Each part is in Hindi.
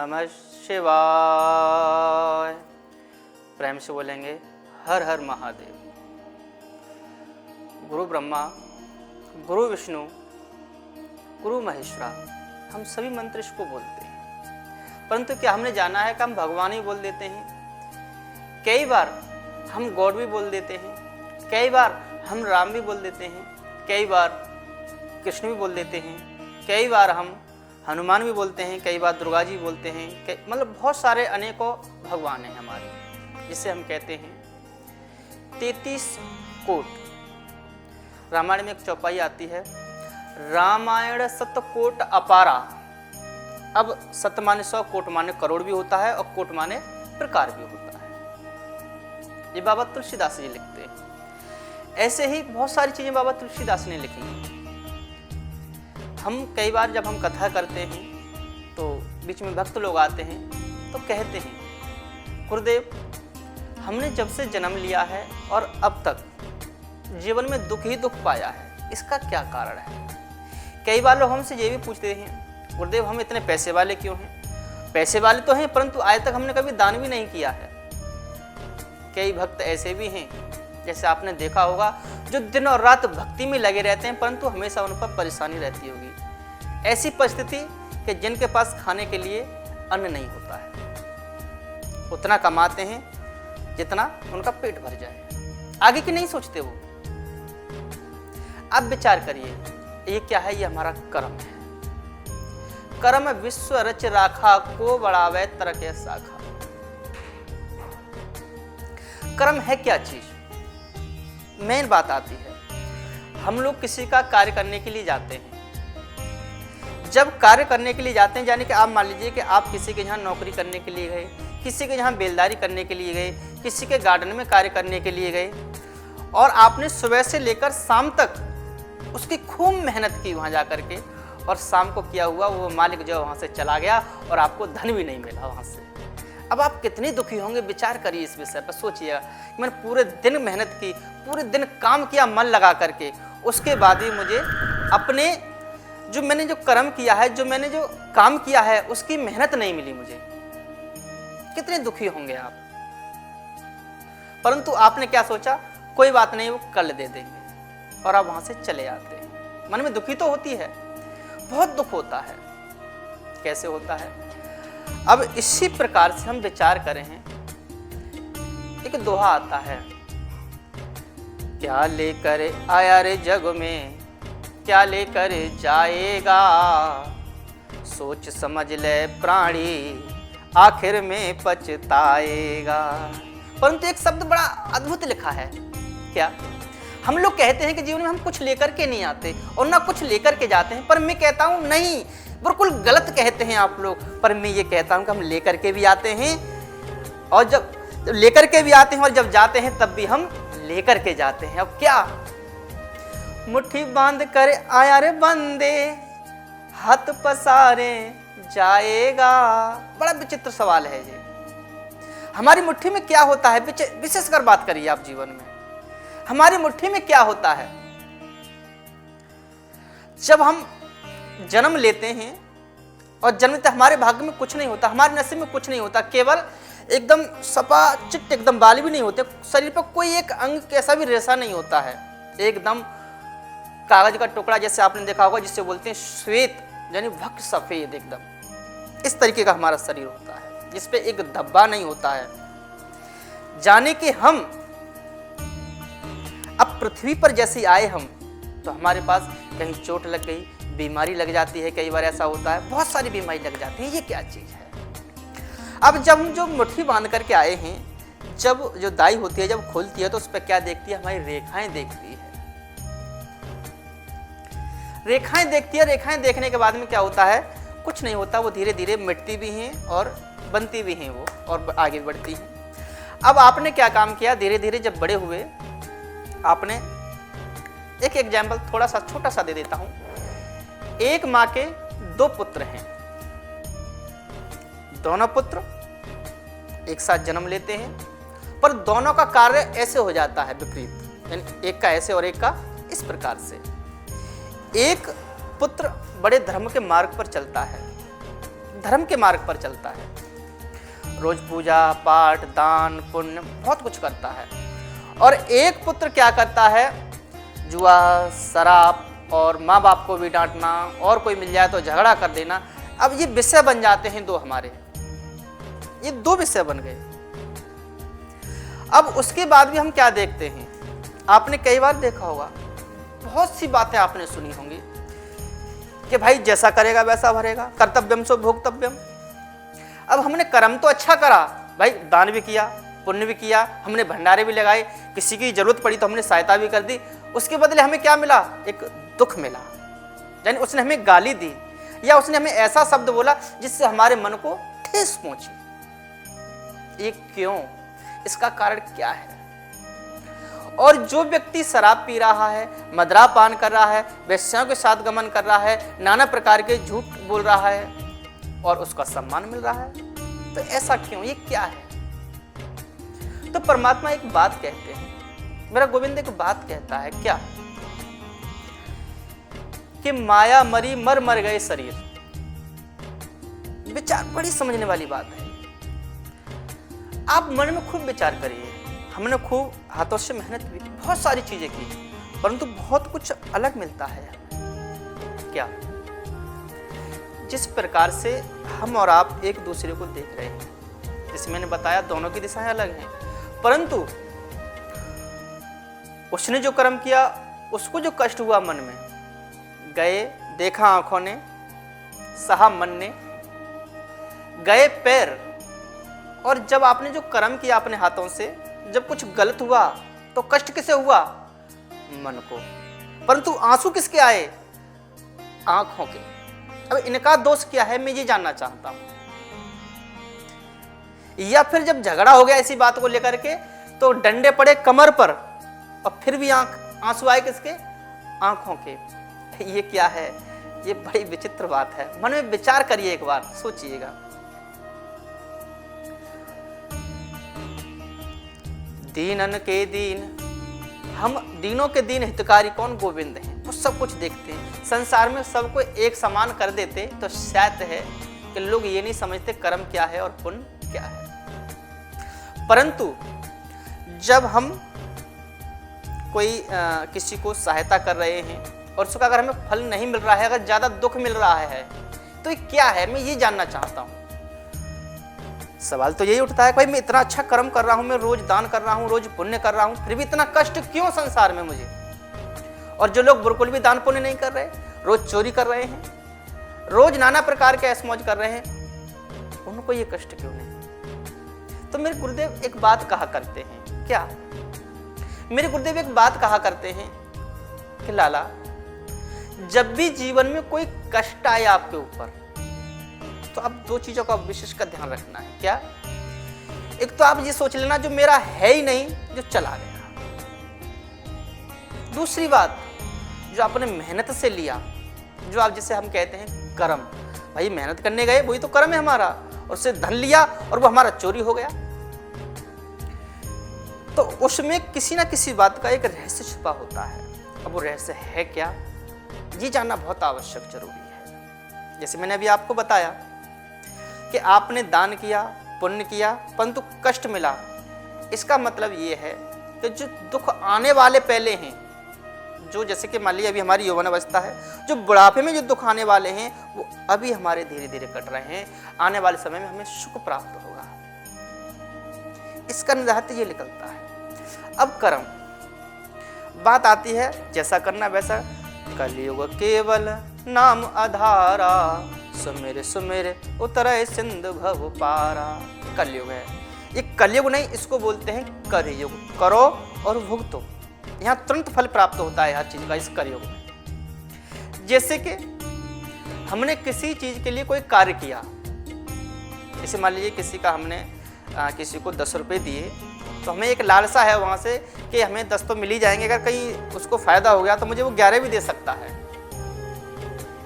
नमः शिवाय। प्रेम से बोलेंगे हर हर महादेव। गुरु ब्रह्मा, गुरु विष्णु, गुरु महेश्वरा, हम सभी मंत्र इसको बोलते हैं, परंतु क्या हमने जाना है कि हम भगवान ही बोल देते हैं? कई बार हम गॉड भी बोल देते हैं, कई बार हम राम भी बोल देते हैं, कई बार कृष्ण भी बोल देते हैं, कई बार हम हनुमान भी बोलते हैं, कई बार दुर्गा जी बोलते हैं, मतलब बहुत सारे अनेकों भगवान हैं हमारे, जिसे हम कहते हैं 33 कोट। रामायण में एक चौपाई आती है, रामायण सतकोट अपारा। अब सत माने 100, कोट माने करोड़ भी होता है और कोट माने प्रकार भी होता है। ये बाबा तुलसीदास जी लिखते हैं। ऐसे ही बहुत सारी चीजें बाबा तुलसीदास ने लिखी हैं। हम कई बार जब हम कथा करते हैं तो बीच में भक्त लोग आते हैं तो कहते हैं, गुरुदेव हमने जब से जन्म लिया है और अब तक जीवन में दुख ही दुख पाया है, इसका क्या कारण है? कई बार लोग हमसे ये भी पूछते हैं, गुरुदेव हम इतने पैसे वाले क्यों हैं? पैसे वाले तो हैं, परंतु आज तक हमने कभी दान भी नहीं किया है। कई भक्त ऐसे भी हैं, जैसे आपने देखा होगा, जो दिन और रात भक्ति में लगे रहते हैं, परंतु हमेशा उन पर परेशानी रहती होगी। ऐसी परिस्थिति कि जिनके पास खाने के लिए अन्न नहीं होता है, उतना कमाते हैं जितना उनका पेट भर जाए, आगे की नहीं सोचते वो। अब विचार करिए, ये क्या है? ये हमारा कर्म है। कर्म विश्व रच राखा, को बढ़ावे तरक शाखा। कर्म है क्या चीज? मेन बात आती है, हम लोग किसी का कार्य करने के लिए जाते हैं। जब कार्य करने के लिए जाते हैं, यानी कि आप मान लीजिए कि आप किसी के यहाँ नौकरी करने के लिए गए, किसी के यहाँ बेलदारी करने के लिए गए, किसी के गार्डन में कार्य करने के लिए गए, और आपने सुबह से लेकर शाम तक उसकी खूब मेहनत की वहाँ जा करके, और शाम को किया हुआ वो मालिक जो वहाँ से चला गया और आपको धन भी नहीं मिला वहाँ से। अब आप कितने दुखी होंगे? विचार करिए इस विषय पर, सोचिएगा। मैंने पूरे दिन मेहनत की, पूरे दिन काम किया मन लगा करके, उसके बाद भी मुझे अपने मैंने जो कर्म किया है, जो मैंने जो काम किया है, उसकी मेहनत नहीं मिली मुझे। कितने दुखी होंगे आप? परंतु आपने क्या सोचा? कोई बात नहीं, वो कल दे देंगे, और आप वहां से चले आते हैं। मन में दुखी तो होती है, बहुत दुख होता है। कैसे होता है? अब इसी प्रकार से हम विचार करें हैं, एक दोहा आता है, क्या लेकर आया रे जग में, क्या लेकर जाएगा, सोच समझ ले प्राणी, आखिर में पछताएगा। परंतु एक शब्द बड़ा अद्भुत लिखा है। क्या? हम लोग कहते हैं कि जीवन में हम कुछ लेकर के नहीं आते और ना कुछ लेकर के जाते हैं, पर मैं कहता हूं नहीं, बिल्कुल गलत कहते हैं आप लोग। पर मैं ये कहता हूं कि हम लेकर के भी आते हैं, और जब लेकर के भी आते हैं और जब जाते हैं तब भी हम लेकर के जाते हैं। अब क्या? मुट्ठी बांध कर आया रे बंदे, हाथ पसारे जाएगा। बड़ा विचित्र सवाल है ये। हमारी मुट्ठी में क्या होता है? विशेषकर बात करिए आप जीवन में, हमारी मुट्ठी में क्या होता है? जब हम जन्म लेते हैं और जन्मते हमारे भाग्य में कुछ नहीं होता, हमारे नसीब में कुछ नहीं होता, केवल एकदम सपा चिट्ट, एकदम बाल भी नहीं होते, शरीर पर कोई एक अंग कैसा भी रेशा नहीं होता है, एकदम कागज का टुकड़ा, जैसे आपने देखा होगा, जिससे बोलते हैं श्वेत, यानी भक्त सफेद, एकदम इस तरीके का हमारा शरीर होता है, जिसपे एक धब्बा नहीं होता है। जाने कि हम अब पृथ्वी पर जैसे आए हम, तो हमारे पास कहीं चोट लग गई, बीमारी लग जाती है, कई बार ऐसा होता है, बहुत सारी बीमारी लग जाती है। ये क्या चीज है? अब जब हम जो मुट्ठी बांध करके आए हैं, जब जो दाई होती है जब खोलती है तो उस पर क्या देखती है? हमारी रेखाएं देखती है। रेखाएं देखती है। रेखाएं देखने के बाद में क्या होता है? कुछ नहीं होता, वो धीरे धीरे मिटती भी हैं और बनती भी हैं वो, और आगे बढ़ती हैं। अब आपने क्या काम किया? धीरे धीरे जब बड़े हुए, आपने एक एग्जाम्पल थोड़ा सा छोटा सा दे देता हूं। एक माँ के 2 पुत्र हैं, दोनों पुत्र एक साथ जन्म लेते हैं, पर दोनों का कार्य ऐसे हो जाता है विपरीत, यानी एक का ऐसे और एक का इस प्रकार से। एक पुत्र बड़े धर्म के मार्ग पर चलता है, धर्म के मार्ग पर चलता है, रोज पूजा पाठ दान पुण्य बहुत कुछ करता है, और एक पुत्र क्या करता है, जुआ शराब और माँ बाप को भी डांटना, और कोई मिल जाए तो झगड़ा कर देना। अब ये विषय बन जाते हैं दो हमारे, ये दो विषय बन गए। अब उसके बाद भी हम क्या देखते हैं, आपने कई बार देखा होगा, बहुत सी बातें आपने सुनी होंगी कि भाई जैसा करेगा वैसा भरेगा, कर्तव्यम सो भोक्तव्यम। अब हमने कर्म तो अच्छा करा भाई, दान भी किया पुण्य भी किया, हमने भंडारे भी लगाए, किसी की जरूरत पड़ी तो हमने सहायता भी कर दी, उसके बदले हमें क्या मिला, एक दुख मिला। यानी उसने हमें गाली दी या उसने हमें ऐसा शब्द बोला जिससे हमारे मन को ठेस पहुंची। ये क्यों, इसका कारण क्या है? और जो व्यक्ति शराब पी रहा है, मदिरापान कर रहा है, वेश्याओं के साथ गमन कर रहा है, नाना प्रकार के झूठ बोल रहा है और उसका सम्मान मिल रहा है, तो ऐसा क्यों, ये क्या है? तो परमात्मा एक बात कहते हैं, मेरा गोविंद एक बात कहता है, क्या कि माया मरी मर मर गए शरीर। विचार बड़ी समझने वाली बात है। आप मन में खूब विचार करिए, हमने खूब हाथों से मेहनत की, बहुत सारी चीजें की, परंतु बहुत कुछ अलग मिलता है। क्या? जिस प्रकार से हम और आप एक दूसरे को देख रहे हैं, जैसे मैंने बताया दोनों की दिशाएं अलग हैं, परंतु उसने जो कर्म किया उसको जो कष्ट हुआ मन में, गए देखा आंखों ने, सहा मन ने, गए पैर, और जब आपने जो कर्म किया अपने हाथों से, जब कुछ गलत हुआ तो कष्ट किसे हुआ, मन को, परंतु आंसू किसके आए, आंखों के। अब इनका दोष क्या है, मैं ये जानना चाहता हूं। या फिर जब झगड़ा हो गया इसी बात को लेकर के तो डंडे पड़े कमर पर और फिर भी आंसू आए किसके, आंखों के। ये क्या है, ये बड़ी विचित्र बात है। मन में विचार करिए, एक बार सोचिएगा। दीनन के दीन, हम दीनों के दीन हितकारी कौन, गोविंद हैं। वो सब कुछ देखते हैं, संसार में सबको एक समान कर देते तो शायद है कि लोग ये नहीं समझते कर्म क्या है और पुण्य क्या है। परंतु जब हम कोई किसी को सहायता कर रहे हैं और उसका अगर हमें फल नहीं मिल रहा है, अगर ज्यादा दुख मिल रहा है, तो ये क्या है, मैं ये जानना चाहता हूँ। सवाल तो यही उठता है, भाई मैं इतना अच्छा कर्म कर रहा हूं, मैं रोज दान कर रहा हूं, रोज पुण्य कर रहा हूं, फिर भी इतना कष्ट क्यों संसार में मुझे। और जो लोग बिल्कुल भी दान पुण्य नहीं कर रहे, रोज चोरी कर रहे हैं, रोज नाना प्रकार के ऐश-मौज कर रहे हैं, उनको ये कष्ट क्यों नहीं। तो मेरे गुरुदेव एक बात कहा करते हैं, क्या, मेरे गुरुदेव एक बात कहा करते हैं कि लाला, जब भी जीवन में कोई कष्ट आए आपके ऊपर, तो आप दो चीजों का विशेष का ध्यान रखना है। क्या? एक तो आप ये सोच लेना जो मेरा है ही नहीं, जो चला गया। दूसरी बात, जो आपने मेहनत से लिया, जो आप जिसे हम कहते हैं कर्म, भाई मेहनत करने गए वही तो कर्म है हमारा, और उससे धन लिया और वो हमारा चोरी हो गया, तो उसमें किसी ना किसी बात का एक रहस्य छुपा होता है। अब वो रहस्य है क्या, ये जानना बहुत आवश्यक जरूरी है। जैसे मैंने अभी आपको बताया कि आपने दान किया पुण्य किया परंतु कष्ट मिला, इसका मतलब ये है कि जो दुख आने वाले पहले हैं, जो जैसे कि मान लीजिए अभी हमारी यौवन अवस्था है, जो बुढ़ापे में जो दुख आने वाले हैं वो अभी हमारे धीरे धीरे कट रहे हैं, आने वाले समय में हमें सुख प्राप्त होगा, इसका निराहत ये निकलता है। अब कर्म बात आती है, जैसा करना वैसा, कलयुग केवल नाम आधारा, सुमेर सुमेर उतरे सिंध भव पारा। कलयुग है ये, कलयुग नहीं, इसको बोलते हैं करयुग, करो और भुगतो। यहाँ तुरंत फल प्राप्त होता है हर चीज का इस कलयुग में। जैसे कि हमने किसी चीज के लिए कोई कार्य किया, जैसे मान लीजिए किसी का हमने किसी को 10 रुपये दिए, तो हमें एक लालसा है वहां से कि हमें 10 तो मिल ही जाएंगे, अगर कहीं उसको फायदा हो गया तो मुझे वो 11 भी दे सकता है।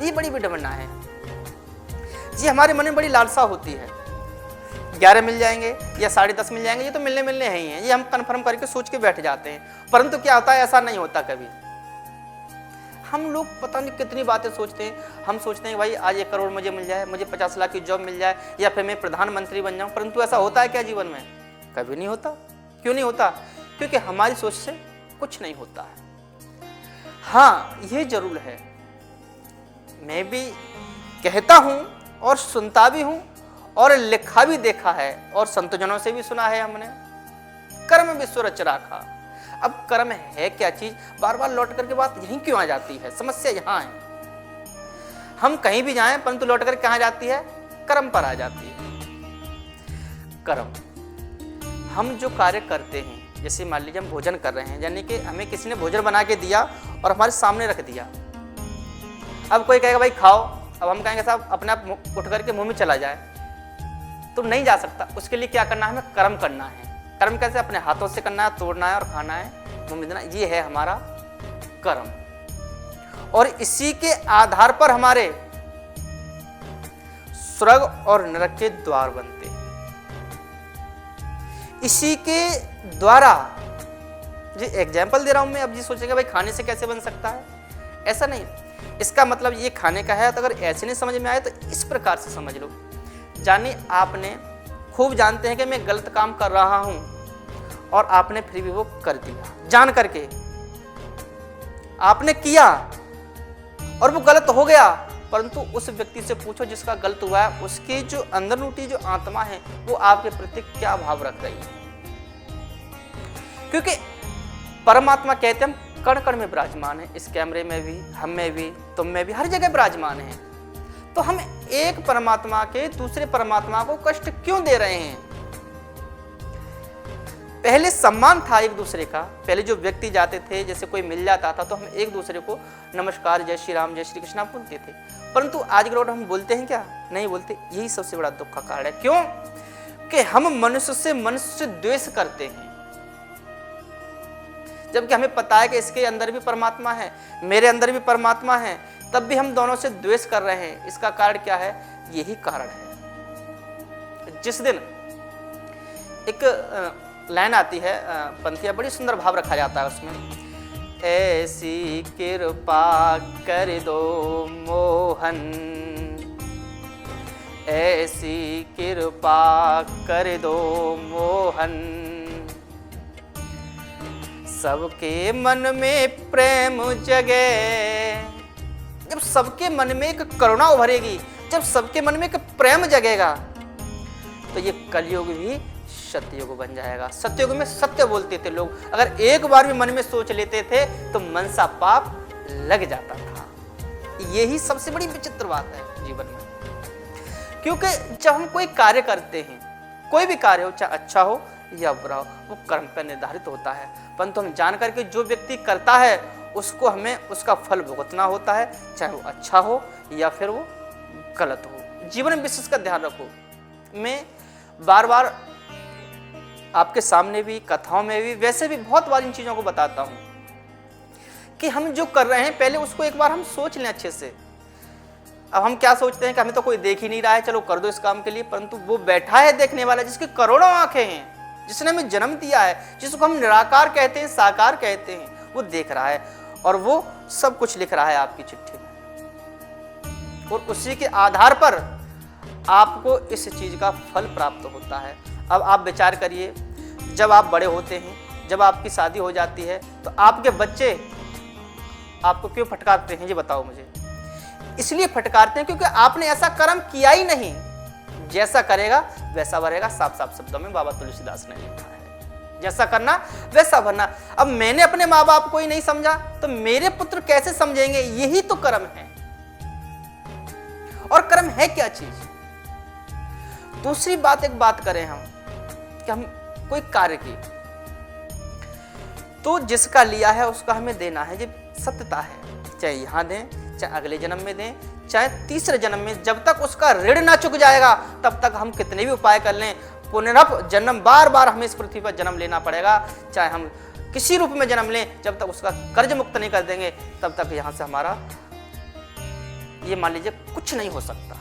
ये बड़ी विडंबना है जी, हमारे मन में बड़ी लालसा होती है, 11 मिल जाएंगे या 10.5 मिल जाएंगे, ये तो मिलने हैं ही हैं, ये हम कन्फर्म करके सोच के बैठ जाते हैं। परंतु क्या होता है, ऐसा नहीं होता कभी। हम लोग पता नहीं कितनी बातें सोचते हैं। हम सोचते हैं भाई आज 1 करोड़ मुझे मिल जाए, मुझे 50 लाख की जॉब मिल जाए, या फिर मैं प्रधानमंत्री बन जाऊं। परंतु ऐसा होता है क्या जीवन में? कभी नहीं होता। क्यों नहीं होता? क्योंकि हमारी सोच से कुछ नहीं होता है। हाँ, ये जरूर है, मैं भी कहता हूं और सुनता भी हूं और लिखा भी देखा है और संतजनों से भी सुना है हमने, कर्म विश्व रच राखा। अब कर्म है क्या चीज? बार बार लौट करके बात यहीं क्यों आ जाती है? समस्या यहाँ है। हम कहीं भी जाएं परंतु लौट कर कहाँ जाती है? कर्म पर आ जाती है। कर्म, हम जो कार्य करते हैं, जैसे मान लीजिए हम भोजन कर रहे हैं, यानी कि हमें किसी ने भोजन बना के दिया और हमारे सामने रख दिया। अब कोई कहेगा भाई खाओ, अब हम कहेंगे साहब अपने आप उठ करके मुंह में चला जाए, तो नहीं जा सकता। उसके लिए क्या करना है? हमें कर्म करना है। कर्म कैसे? अपने हाथों से करना है, तोड़ना है और खाना है, मुंह में देना। ये है हमारा कर्म, और इसी के आधार पर हमारे स्वर्ग और नरक के द्वार बनते हैं। इसी के द्वारा, जी एग्जाम्पल दे रहा हूं मैं। अब जी सोचेंगे भाई खाने से कैसे बन सकता है? ऐसा नहीं, इसका मतलब ये खाने का है। तो अगर ऐसे नहीं समझ में आए तो इस प्रकार से समझ लो। जाने आपने खूब जानते हैं कि मैं गलत काम कर रहा हूं और आपने फिर भी वो कर दिया, जान करके आपने किया और वो गलत हो गया। परंतु उस व्यक्ति से पूछो जिसका गलत हुआ है, उसकी जो अंदरूनी जो आत्मा है वो आपके प्रति क्या भाव रख रही है। क्योंकि परमात्मा कहते हैं हम कण कण में विराजमान है, इस कैमरे में भी, हम में भी, तुम में भी, हर जगह विराजमान है। तो हम एक परमात्मा के दूसरे परमात्मा को कष्ट क्यों दे रहे हैं? पहले सम्मान था एक दूसरे का। पहले जो व्यक्ति जाते थे, जैसे कोई मिल जाता था तो हम एक दूसरे को नमस्कार, जय श्री राम, जय श्री कृष्णा बोलते थे। परंतु आज के दौर हम बोलते हैं क्या? नहीं बोलते। यही सबसे बड़ा दुख का कारण है। क्यों? कि हम मनुष्य से द्वेष करते हैं, जबकि हमें पता है कि इसके अंदर भी परमात्मा है, मेरे अंदर भी परमात्मा है, तब भी हम दोनों से द्वेष कर रहे हैं। इसका कारण क्या है? यही कारण है। जिस दिन एक लाइन आती है पंथिया, बड़ी सुंदर भाव रखा जाता है उसमें, ऐसी कृपा कर दो मोहन, ऐसी कृपा कर दो मोहन, सबके मन में प्रेम जगे। जब सबके मन में एक करुणा उभरेगी, जब सबके मन में एक प्रेम जगेगा, तो ये कलयुग भी सत्ययुग बन जाएगा। सत्ययुग में सत्य बोलते थे लोग। अगर एक बार भी मन में सोच लेते थे तो मनसा पाप लग जाता था। यही सबसे बड़ी विचित्र बात है जीवन में। क्योंकि जब हम कोई कार्य करते हैं, कोई भी कार्य हो, चाहे अच्छा हो या बुरा हो, वो कर्म पर निर्धारित होता है। परंतु हम जान करके जो व्यक्ति करता है उसको हमें उसका फल भुगतना होता है, चाहे वो अच्छा हो या फिर वो गलत हो। जीवन में विशेष का ध्यान रखो। मैं बार बार आपके सामने भी, कथाओं में भी, वैसे भी बहुत बार इन चीज़ों को बताता हूँ कि हम जो कर रहे हैं पहले उसको एक बार हम सोच लें अच्छे से। अब हम क्या सोचते हैं कि हमें तो कोई देख ही नहीं रहा है, चलो कर दो इस काम के लिए। परंतु वो बैठा है देखने वाला, जिसकी करोड़ों आंखें हैं, जिसने हमें जन्म दिया है, जिसको हम निराकार कहते हैं, साकार कहते हैं, वो देख रहा है और वो सब कुछ लिख रहा है आपकी चिट्ठी में, और उसी के आधार पर आपको इस चीज का फल प्राप्त होता है। अब आप विचार करिए, जब आप बड़े होते हैं, जब आपकी शादी हो जाती है, तो आपके बच्चे आपको क्यों फटकारते हैं? ये बताओ मुझे। इसलिए फटकारते हैं क्योंकि आपने ऐसा कर्म किया ही नहीं। जैसा करेगा वैसा भरेगा, साफ साफ शब्दों में बाबा तुलसीदास ने लिखा है। जैसा करना वैसा भरना। अब मैंने अपने माँ बाप को ही नहीं समझा तो मेरे पुत्र कैसे समझेंगे? यही तो कर्म है। और कर्म है क्या चीज? दूसरी बात, एक बात करें हम कि हम कोई कार्य की, तो जिसका लिया है उसका हमें देना है। ये सत्यता है। चाहे यहां दें, चाहे अगले जन्म में दें, चाहे तीसरे जन्म में, जब तक उसका ऋण ना चुक जाएगा तब तक हम कितने भी उपाय कर लें, पुनरप जन्म, बार बार हमें इस पृथ्वी पर जन्म लेना पड़ेगा। चाहे हम किसी रूप में जन्म लें, जब तक उसका कर्ज मुक्त नहीं कर देंगे तब तक यहां से हमारा, ये मान लीजिए, कुछ नहीं हो सकता।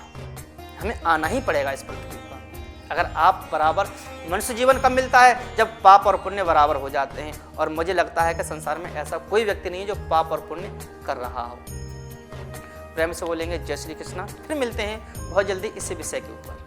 हमें आना ही पड़ेगा इस पृथ्वी पर। अगर आप बराबर, मनुष्य जीवन कब मिलता है? जब पाप और पुण्य बराबर हो जाते हैं। और मुझे लगता है कि संसार में ऐसा कोई व्यक्ति नहीं है जो पाप और पुण्य कर रहा हो। प्रेम से बोलेंगे जय श्री कृष्णा। फिर मिलते हैं बहुत जल्दी इसी विषय के ऊपर।